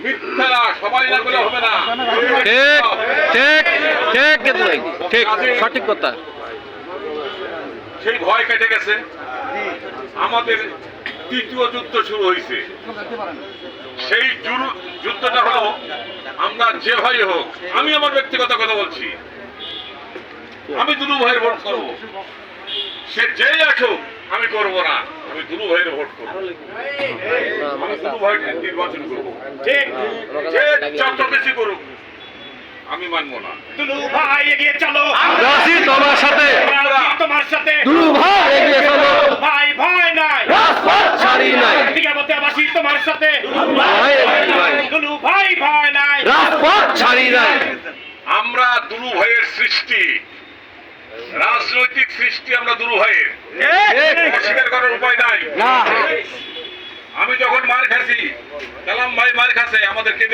মিথ্যা না, সবাই না বলে হবে না। ঠিক ঠিক ঠিক কিন্তু ভাই ঠিক সঠিক কথা। সেই ভয় কেটে গেছে, আমাদের তৃতীয় যুদ্ধ শুরু হয়েছে। সেই যুদ্ধটা হলো, আমরা যে ভাই হোক, আমি আমার ব্যক্তিগত কথা বলছি, আমি দুলু ভাইয়ের ভোট করবো। সে যেই আসুক আমি করবো না, আমি দুলু ভাইয়ের ভোট করবো, আমি দুলু ভাইয়ের নির্বাচন করবো। ঠিক, যে যত বেশি করুক আমি মানবো না। দুলু ভাই এগিয়ে চলো, আমরা আছি তোমার সাথে, তোমার সাথে। দুলু ভাই এগিয়ে চলো, ভাই ভয় নাই, রাজপথ ছাড়ি নাই, দিঘাবতিয়াবাসী তোমার সাথে। ভাই ভাই দুলু ভাই ভয় নাই, রাজপথ ছাড়ি নাই। আমরা দুলু ভাইয়ের সৃষ্টি, রাজনৈতিক সৃষ্টি আমরা দুলু ভাইয়ের, অস্বীকার করার উপায় নাই। না আমি যখন মার খাচ্ছি, কালাম ভাই মার খাচ্ছে আমাদেরকে